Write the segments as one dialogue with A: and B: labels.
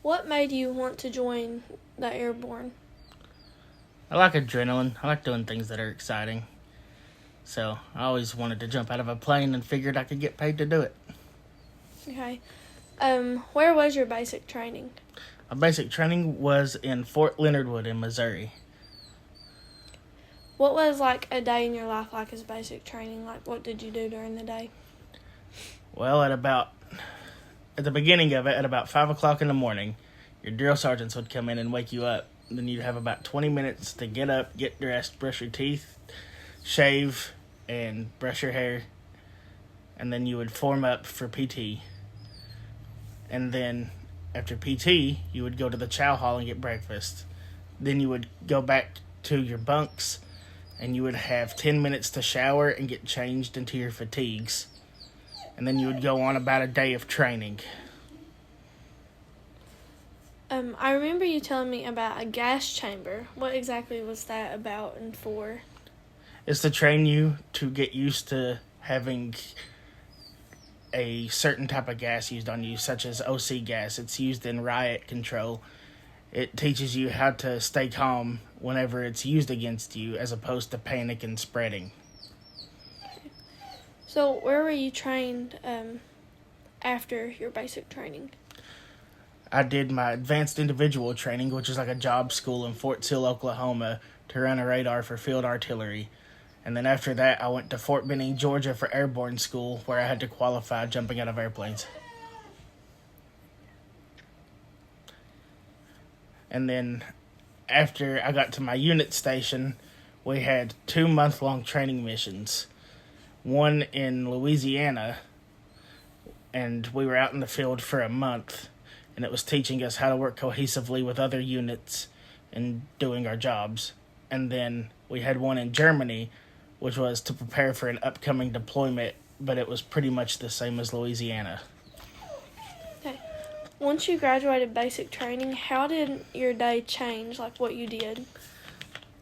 A: What made you want to join the Airborne?
B: I like adrenaline. I like doing things that are exciting. So I always wanted to jump out of a plane and figured I could get paid to do it.
A: Okay. Where was your basic training?
B: My basic training was in Fort Leonard Wood in Missouri.
A: What was like a day in your life like as basic training? Like what did you do during the day?
B: Well, at the beginning of it, at about 5 o'clock in the morning, your drill sergeants would come in and wake you up. Then you'd have about 20 minutes to get up, get dressed, brush your teeth, shave, and brush your hair. And then you would form up for PT. And then after PT, you would go to the chow hall and get breakfast. Then you would go back to your bunks and you would have 10 minutes to shower and get changed into your fatigues. And then you would go on about a day of training.
A: I remember you telling me about a gas chamber. What exactly was that about and for?
B: It's to train you to get used to having a certain type of gas used on you, such as OC gas. It's used in riot control. It teaches you how to stay calm whenever it's used against you, as opposed to panic and spreading.
A: So where were you trained after your basic training?
B: I did my advanced individual training, which is like a job school in Fort Sill, Oklahoma, to run a radar for field artillery. And then after that, I went to Fort Benning, Georgia for airborne school, where I had to qualify jumping out of airplanes. And then after I got to my unit station, we had 2 month-long training missions. One in Louisiana, and we were out in the field for a month, and it was teaching us how to work cohesively with other units and doing our jobs. And then we had one in Germany, which was to prepare for an upcoming deployment, but it was pretty much the same as Louisiana.
A: Okay. Once you graduated basic training, how did your day change, like what you did?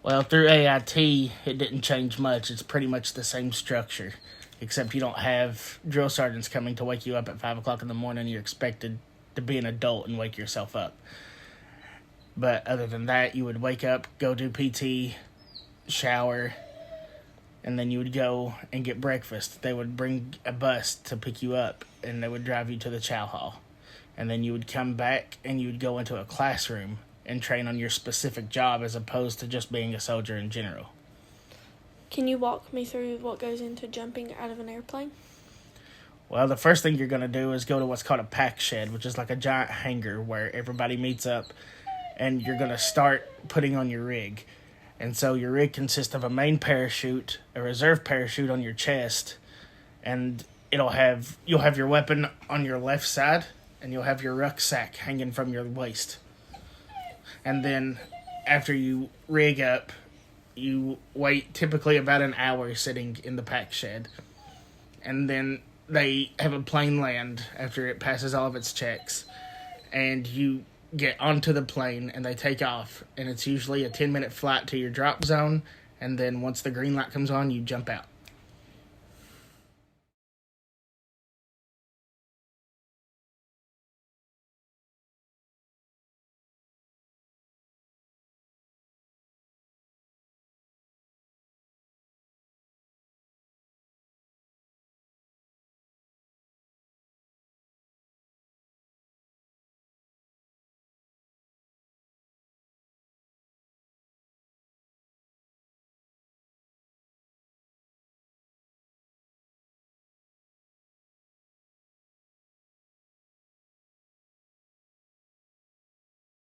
B: Well, through AIT, it didn't change much. It's pretty much the same structure, except you don't have drill sergeants coming to wake you up at 5 o'clock in the morning. You're expected to be an adult and wake yourself up. But other than that, you would wake up, go do PT, shower, and then you would go and get breakfast. They would bring a bus to pick you up, and they would drive you to the chow hall. And then you would come back, and you would go into a classroom and train on your specific job, as opposed to just being a soldier in general.
A: Can you walk me through what goes into jumping out of an airplane?
B: Well, the first thing you're going to do is go to what's called a pack shed, which is like a giant hangar where everybody meets up, and you're going to start putting on your rig. And so your rig consists of a main parachute, a reserve parachute on your chest, and you'll have your weapon on your left side, and you'll have your rucksack hanging from your waist. And then after you rig up, you wait typically about an hour sitting in the pack shed. And then they have a plane land after it passes all of its checks. And you get onto the plane and they take off. And it's usually a 10-minute flight to your drop zone. And then once the green light comes on, you jump out.